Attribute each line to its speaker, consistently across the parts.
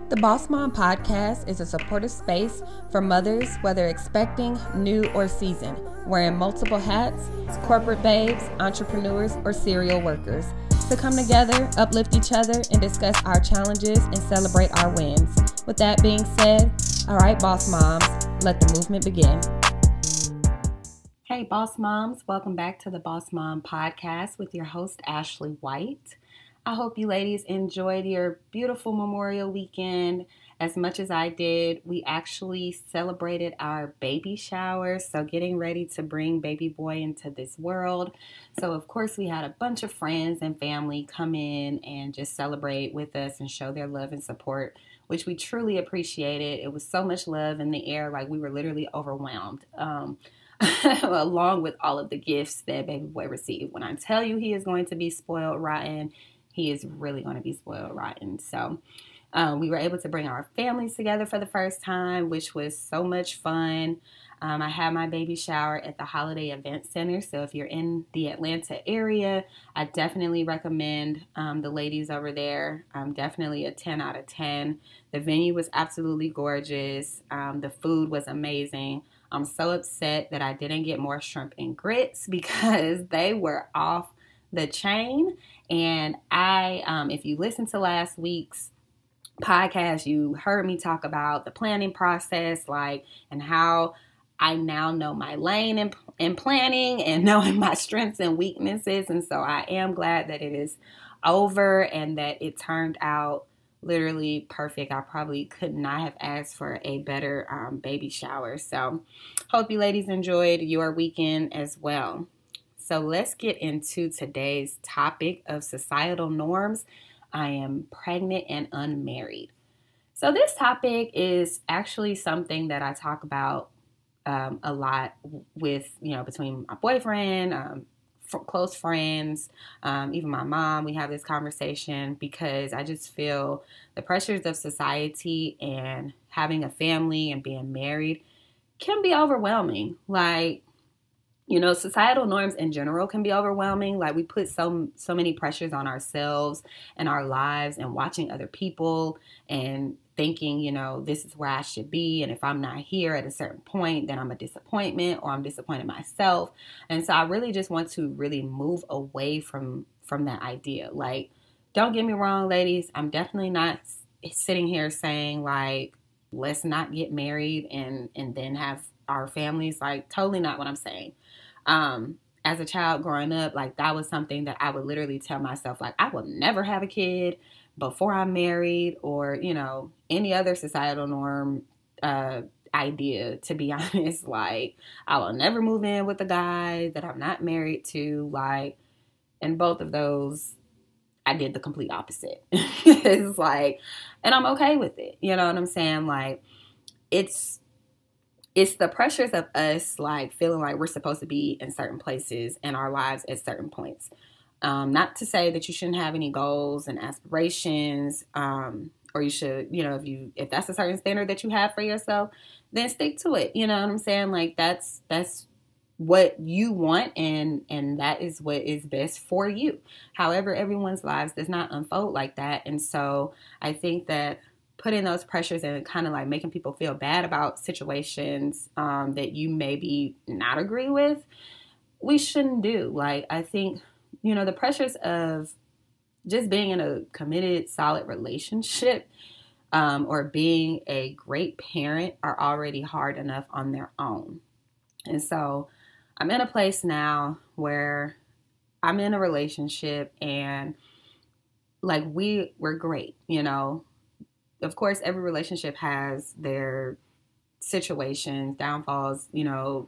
Speaker 1: The Boss Mom Podcast is a supportive space for mothers, whether expecting, new, or seasoned, wearing multiple hats, corporate babes, entrepreneurs, or serial workers, to come together, uplift each other, and discuss our challenges and celebrate our wins. With that being said, all right, Boss Moms, let the movement begin. Hey, Boss Moms, welcome back to the Boss Mom Podcast with your host, Ashley White. I hope you ladies enjoyed your beautiful Memorial weekend as much as I did. We actually celebrated our baby shower, so getting ready to bring baby boy into this world. So, of course, we had a bunch of friends and family come in and just celebrate with us and show their love and support, which we truly appreciated. It was so much love in the air, like we were literally overwhelmed. Along with all of the gifts that baby boy received. When I tell you he is going to be spoiled rotten, he is really going to be spoiled rotten. So we were able to bring our families together for the first time, which was so much fun. I had my baby shower at the Holiday Event Center. So if you're in the Atlanta area, I definitely recommend the ladies over there. Definitely a 10 out of 10. The venue was absolutely gorgeous. The food was amazing. I'm so upset that I didn't get more shrimp and grits because they were off the chain. And if you listened to last week's podcast, you heard me talk about the planning process, and how I now know my lane in planning and knowing my strengths and weaknesses. And so I am glad that it is over and that it turned out literally perfect. I probably could not have asked for a better baby shower. So hope you ladies enjoyed your weekend as well. So let's get into today's topic of societal norms. I am pregnant and unmarried. So this topic is actually something that I talk about a lot with, between my boyfriend, close friends, even my mom. We have this conversation because I just feel the pressures of society and having a family and being married can be overwhelming. Societal norms in general can be overwhelming. We put so many pressures on ourselves and our lives and watching other people and thinking, this is where I should be. And if I'm not here at a certain point, then I'm a disappointment or I'm disappointed myself. And so I really just want to really move away from that idea. Don't get me wrong, ladies. I'm definitely not sitting here saying let's not get married and then have our families. Totally not what I'm saying. As a child growing up, that was something that I would literally tell myself, I will never have a kid before I'm married or, any other societal norm, idea, to be honest. I will never move in with a guy that I'm not married to. And both of those, I did the complete opposite. It's and I'm okay with it. You know what I'm saying? It's the pressures of us, feeling like we're supposed to be in certain places in our lives at certain points. Not to say that you shouldn't have any goals and aspirations, or you should, if that's a certain standard that you have for yourself, then stick to it. You know what I'm saying? That's what you want, and that is what is best for you. However, everyone's lives does not unfold like that. And so I think that putting those pressures and kind of making people feel bad about situations that you maybe not agree with, we shouldn't do. I think, the pressures of just being in a committed, solid relationship or being a great parent are already hard enough on their own. And so I'm in a place now where I'm in a relationship and we're great, Of course, every relationship has their situations, downfalls,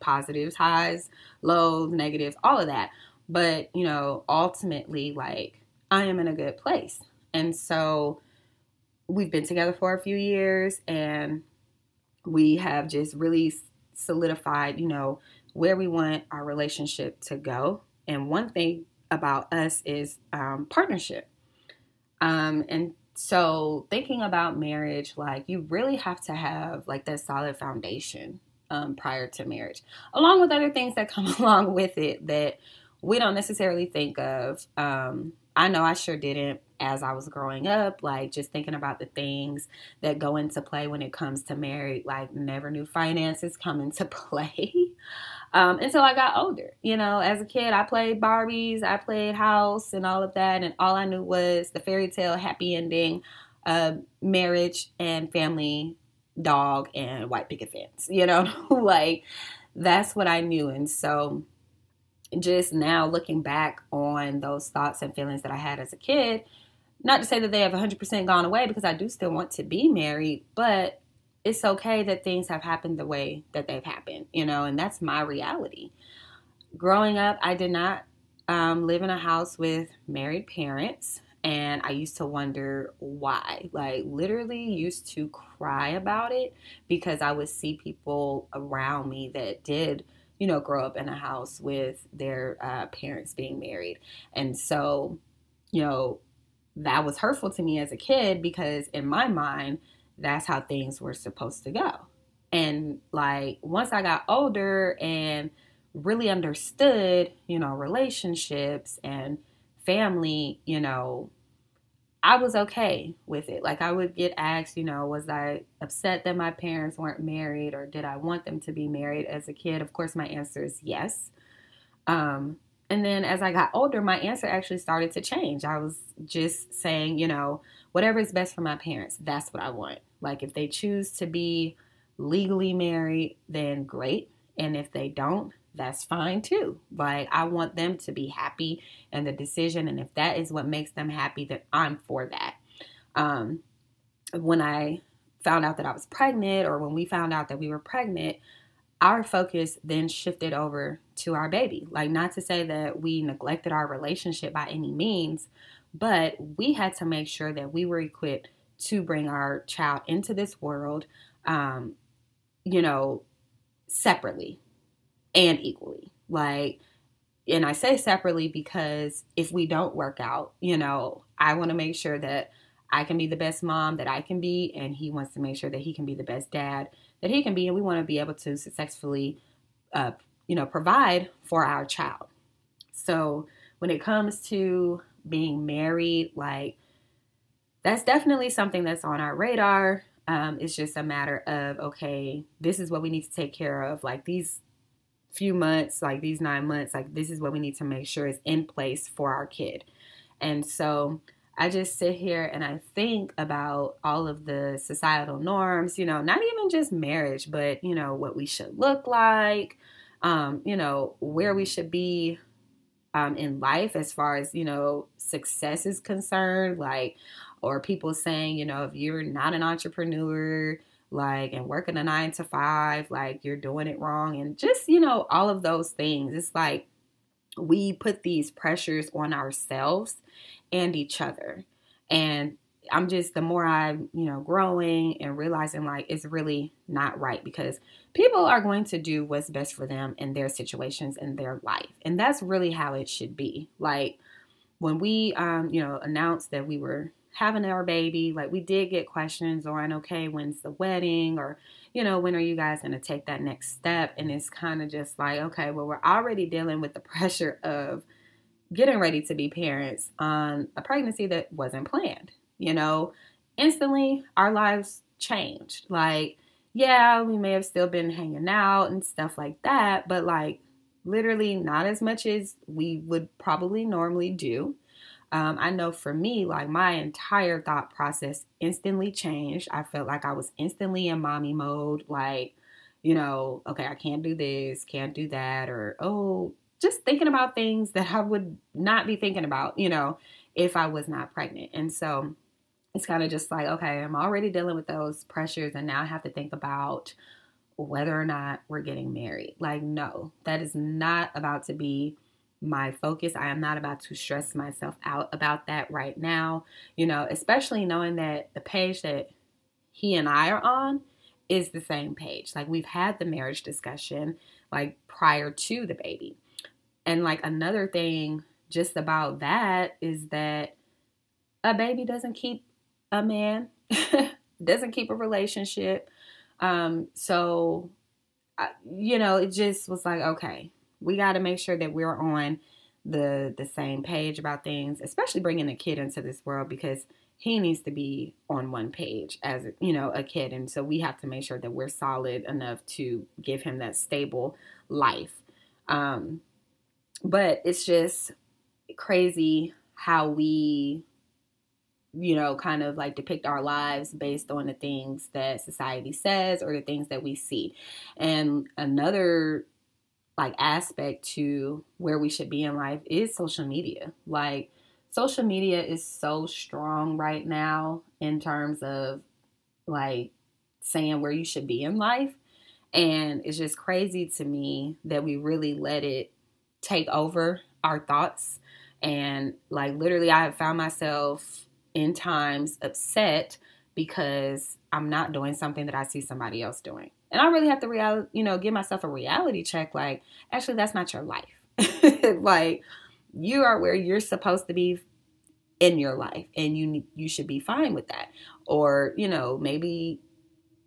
Speaker 1: positives, highs, lows, negatives, all of that. But, ultimately, I am in a good place. And so we've been together for a few years and we have just really solidified, where we want our relationship to go. And one thing about us is partnership. And so thinking about marriage, you really have to have that solid foundation prior to marriage, along with other things that come along with it that we don't necessarily think of. I know I sure didn't as I was growing up, like just thinking about the things that go into play when it comes to married, like never knew finances come into play until I got older. You know, as a kid, I played Barbies, I played house and all of that. And all I knew was the fairy tale happy ending, marriage and family, dog and white picket fence, you know, like that's what I knew. And so just now looking back on those thoughts and feelings that I had as a kid, not to say that they have 100% gone away, because I do still want to be married, but it's okay that things have happened the way that they've happened, you know, and that's my reality. Growing up, I did not live in a house with married parents, and I used to wonder why. Like, literally used to cry about it because I would see people around me that did, you know, grow up in a house with their parents being married. And so, you know, that was hurtful to me as a kid because in my mind, that's how things were supposed to go. And like, once I got older and really understood, you know, relationships and family, you know, I was okay with it. Like, I would get asked, you know, was I upset that my parents weren't married, or did I want them to be married as a kid? Of course, my answer is yes. And then as I got older, my answer actually started to change. I was just saying, you know, whatever is best for my parents, that's what I want. Like, if they choose to be legally married, then great. And if they don't, that's fine too. Like, I want them to be happy in the decision. And if that is what makes them happy, then I'm for that. When I found out that I was pregnant, or when we found out that we were pregnant, our focus then shifted over to our baby. Like, not to say that we neglected our relationship by any means, but we had to make sure that we were equipped to bring our child into this world, you know, separately and equally. Like, and I say separately because if we don't work out, you know, I want to make sure that I can be the best mom that I can be, and he wants to make sure that he can be the best dad that he can be, and we want to be able to successfully, you know, provide for our child. So when it comes to being married, like, that's definitely something that's on our radar. It's just a matter of, okay, this is what we need to take care of. Like, these few months, like these 9 months, like this is what we need to make sure is in place for our kid. And so I just sit here and I think about all of the societal norms, you know, not even just marriage, but, you know, what we should look like, you know, where we should be in life as far as, you know, success is concerned, like, or people saying, you know, if you're not an entrepreneur, like, and working a 9 to 5, like, you're doing it wrong. And just, you know, all of those things. It's like we put these pressures on ourselves and each other. And I'm just, the more I'm, you know, growing and realizing, like, it's really not right, because people are going to do what's best for them in their situations and their life. And that's really how it should be. Like, when we, you know, announced that we were having our baby, like, we did get questions on, okay, when's the wedding? Or, you know, when are you guys going to take that next step? And it's kind of just like, okay, well, we're already dealing with the pressure of getting ready to be parents on a pregnancy that wasn't planned. You know, instantly our lives changed. Like, yeah, we may have still been hanging out and stuff like that, but like literally not as much as we would probably normally do. I know for me, like, my entire thought process instantly changed. I felt like I was instantly in mommy mode. Like, you know, okay, I can't do this, can't do that, or, oh, just thinking about things that I would not be thinking about, you know, if I was not pregnant. And so it's kind of just like, okay, I'm already dealing with those pressures, and now I have to think about whether or not we're getting married. Like, no, that is not about to be my focus. I am not about to stress myself out about that right now, you know, especially knowing that the page that he and I are on is the same page. Like, we've had the marriage discussion, like, prior to the baby. And like, another thing just about that is that a baby doesn't keep a man, doesn't keep a relationship. So, you know, it just was like, okay, we got to make sure that we're on
Speaker 2: the same page about things, especially bringing a kid into this world, because he needs to be on one page as, a kid. And so we have to make sure that we're solid enough to give him that stable life. But it's just crazy how we, kind of like depict our lives based on the things that society says or the things that we see. And another like aspect to where we should be in life is social media. Like, social media is so strong right now in terms of like saying where you should be in life. And it's just crazy to me that we really let it take over our thoughts. And like, literally, I have found myself in times upset because I'm not doing something that I see somebody else doing. And I really have to give myself a reality check. Like, actually, that's not your life. Like, you are where you're supposed to be in your life, and you should be fine with that. Or, maybe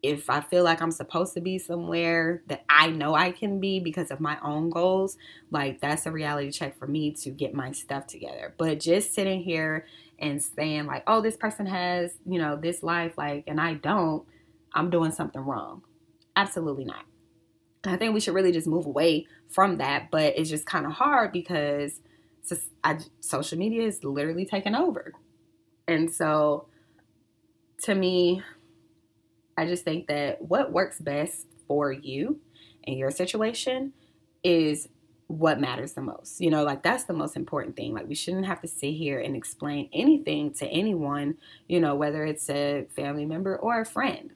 Speaker 2: if I feel like I'm supposed to be somewhere that I know I can be because of my own goals, like, that's a reality check for me to get my stuff together. But just sitting here and saying like, oh, this person has, this life, like, and I don't, I'm doing something wrong. Absolutely not. I think we should really just move away from that. But it's just kind of hard because social media is literally taking over. And so to me, I just think that what works best for you and your situation is what matters the most. Like, that's the most important thing. Like, we shouldn't have to sit here and explain anything to anyone, whether it's a family member or a friend.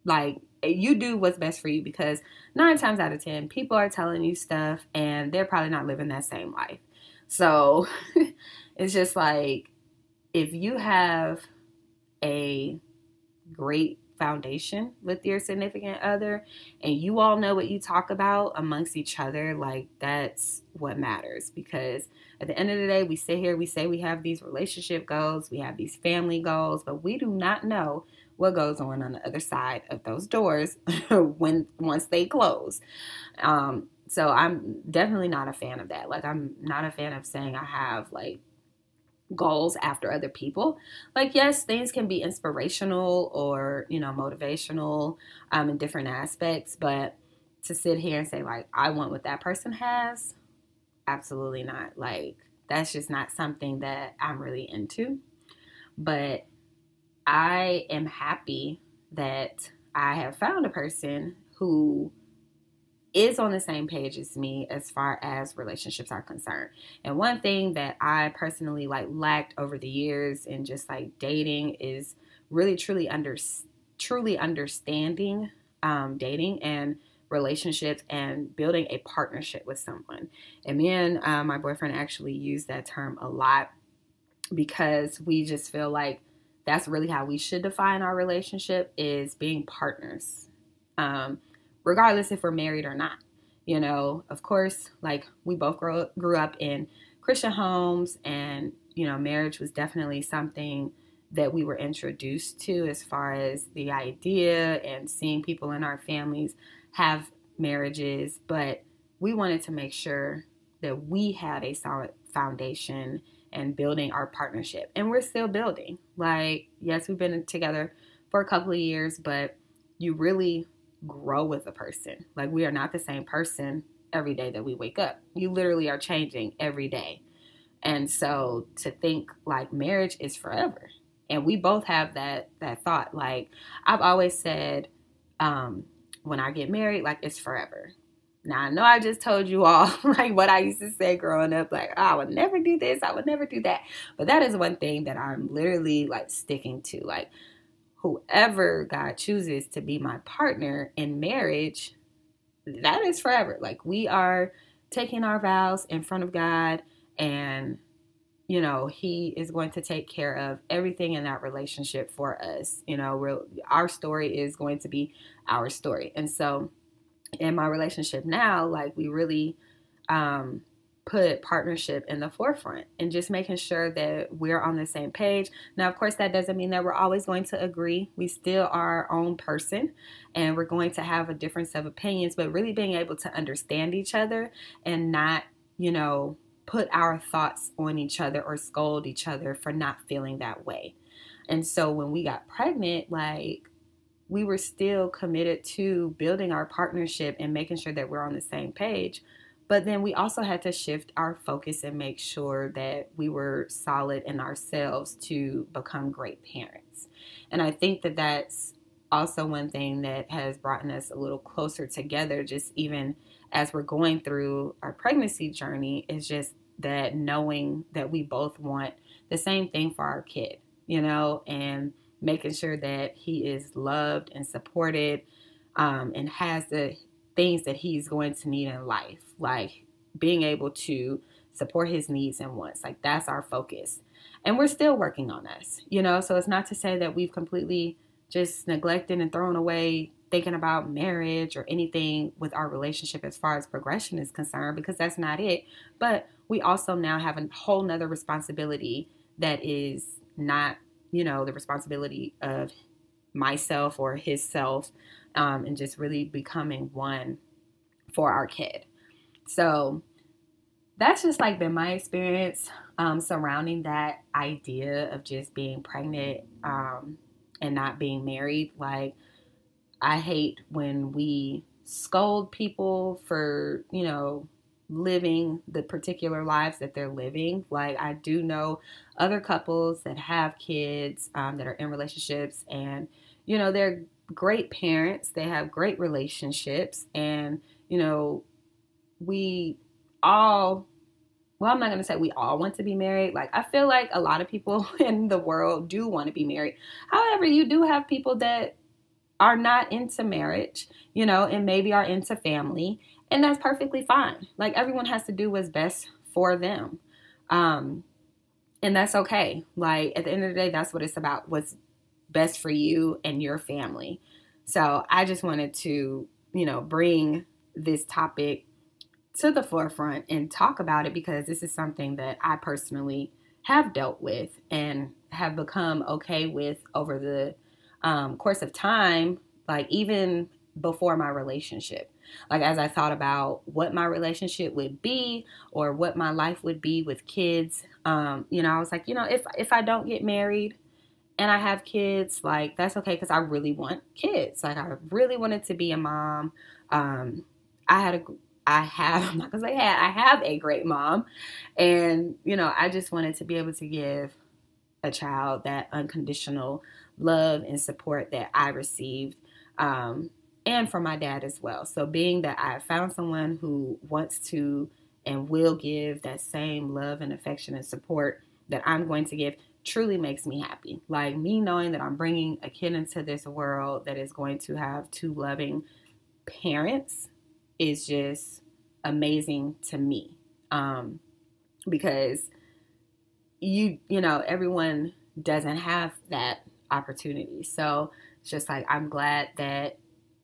Speaker 2: Like, you do what's best for you, because 9 times out of 10, people are telling you stuff and they're probably not living that same life. So it's just like, if you have a great foundation with your significant other and you all know what you talk about amongst each other, like, that's what matters. Because at the end of the day, we sit here, we say we have these relationship goals, we have these family goals, but we do not know what goes on the other side of those doors once they close. So I'm definitely not a fan of that. Like, I'm not a fan of saying I have like goals after other people. Like, yes, things can be inspirational or, motivational in different aspects, but to sit here and say like, I want what that person has, absolutely not. Like, that's just not something that I'm really into. But I am happy that I have found a person who is on the same page as me as far as relationships are concerned. And one thing that I personally like lacked over the years in just like dating is really truly understanding dating and relationships and building a partnership with someone. And me and my boyfriend actually use that term a lot because we just feel like that's really how we should define our relationship, is being partners. Regardless if we're married or not. Of course, like, we both grew up in Christian homes, and, marriage was definitely something that we were introduced to as far as the idea and seeing people in our families have marriages. But we wanted to make sure that we had a solid foundation and building our partnership. And we're still building. Like, yes, we've been together for a couple of years, but you really grow with a person. Like, we are not the same person every day that we wake up. You literally are changing every day. And so to think like marriage is forever. And we both have that thought. Like, I've always said, when I get married, like, it's forever. Now, I know I just told you all like what I used to say growing up, like, oh, I would never do this, I would never do that. But that is one thing that I'm literally like sticking to. Like, whoever God chooses to be my partner in marriage, that is forever. Like, we are taking our vows in front of God, and, He is going to take care of everything in that relationship for us. Our story is going to be our story. And so in my relationship now, like, we really put partnership in the forefront and just making sure that we're on the same page. Now, of course, that doesn't mean that we're always going to agree. We still are our own person, and we're going to have a difference of opinions, but really being able to understand each other and not, put our thoughts on each other or scold each other for not feeling that way. And so when we got pregnant, like, we were still committed to building our partnership and making sure that we're on the same page. But then we also had to shift our focus and make sure that we were solid in ourselves to become great parents. And I think that that's also one thing that has brought us a little closer together, just even as we're going through our pregnancy journey, is just that knowing that we both want the same thing for our kid, and making sure that he is loved and supported, and has the things that he's going to need in life, like being able to support his needs and wants. Like, that's our focus. And we're still working on us, so it's not to say that we've completely just neglected and thrown away thinking about marriage or anything with our relationship as far as progression is concerned, because that's not it. But we also now have a whole nother responsibility that is not, the responsibility of myself or his self, and just really becoming one for our kid. So that's just like been my experience surrounding that idea of just being pregnant and not being married. Like, I hate when we scold people for, living the particular lives that they're living. Like, I do know other couples that have kids that are in relationships, and, they're great parents. They have great relationships, and, we all, well, I'm not going to say we all want to be married. Like, I feel like a lot of people in the world do want to be married. However, you do have people that are not into marriage, and maybe are into family, and that's perfectly fine. Like, everyone has to do what's best for them. And that's okay. Like, at the end of the day, that's what it's about, what's best for you and your family. So I just wanted to, bring this topic to the forefront and talk about it, because this is something that I personally have dealt with and have become okay with over the course of time, like even before my relationship. Like, as I thought about what my relationship would be or what my life would be with kids, I was like, if I don't get married and I have kids, like, that's okay, because I really want kids. Like, I really wanted to be a mom. I'm not gonna say I have a great mom, and I just wanted to be able to give a child that unconditional love and support that I received, and from my dad as well. So being that I found someone who wants to and will give that same love and affection and support that I'm going to give truly makes me happy. Like, me knowing that I'm bringing a kid into this world that is going to have two loving parents is just amazing to me, because everyone doesn't have that opportunity. So it's just like, I'm glad that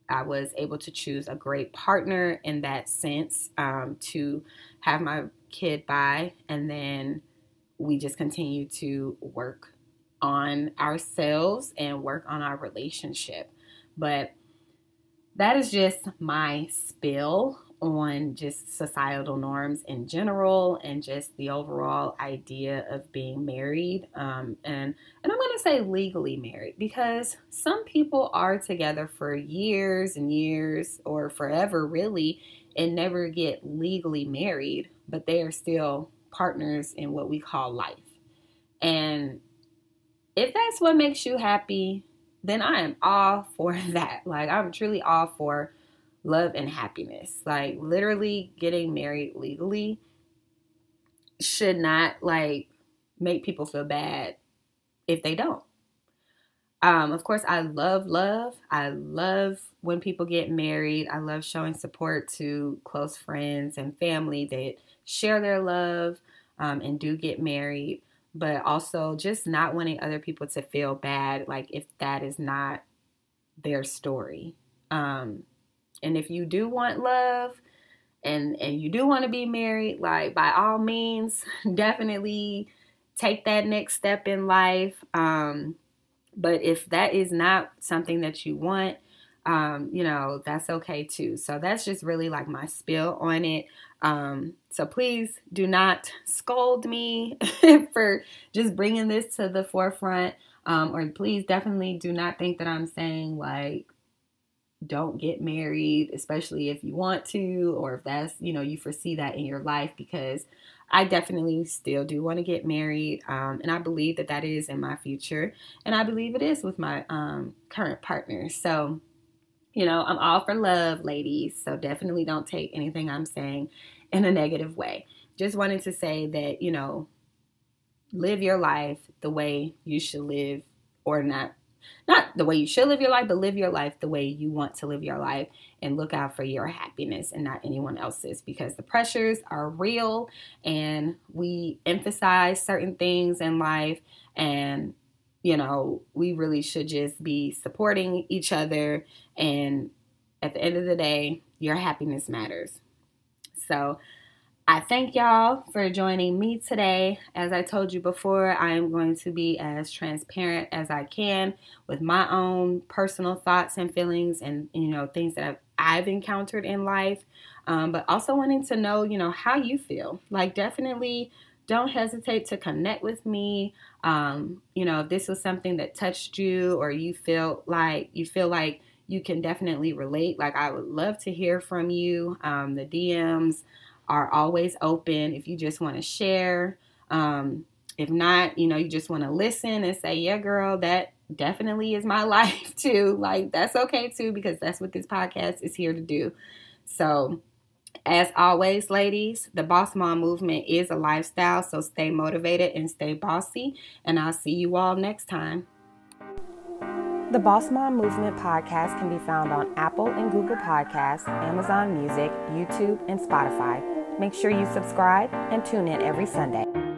Speaker 2: I was able to choose a great partner in that sense, to have my kid by, and then we just continue to work on ourselves and work on our relationship. But that is just my spill on just societal norms in general and just the overall idea of being married. And I'm going to say legally married, because some people are together for years and years or forever really and never get legally married, but they are still partners in what we call life. And if that's what makes you happy, then I am all for that. Like, I'm truly all for love and happiness. Like, literally getting married legally should not, like, make people feel bad if they don't. Of course, I love love. I love when people get married. I love showing support to close friends and family that share their love and do get married. But also just not wanting other people to feel bad, like, if that is not their story. And if you do want love and you do want to be married, like, by all means, definitely take that next step in life. But if that is not something that you want, that's okay too. So that's just really like my spill on it. So please do not scold me for just bringing this to the forefront. Or please definitely do not think that I'm saying like, don't get married, especially if you want to, or if that's, you foresee that in your life, because I definitely still do want to get married. And I believe that that is in my future. And I believe it is with my current partner. So, I'm all for love, ladies. So definitely don't take anything I'm saying in a negative way. Just wanted to say that, live your life the way you should live, or not the way you should live your life, but live your life the way you want to live your life, and look out for your happiness and not anyone else's, because the pressures are real and we emphasize certain things in life, and we really should just be supporting each other. And at the end of the day, your happiness matters. So I thank y'all for joining me today. As I told you before, I am going to be as transparent as I can with my own personal thoughts and feelings and, things that I've encountered in life. But also wanting to know, how you feel. Like, definitely don't hesitate to connect with me. If this was something that touched you, or you feel like you can definitely relate, like, I would love to hear from you. The DMs are always open if you just want to share. If not, you just want to listen and say, yeah, girl, that definitely is my life too. Like, that's okay too, because that's what this podcast is here to do. So as always, ladies, the Boss Mom movement is a lifestyle. So stay motivated and stay bossy. And I'll see you all next time. The Boss Mom Movement podcast can be found on Apple and Google Podcasts, Amazon Music, YouTube, and Spotify. Make sure you subscribe and tune in every Sunday.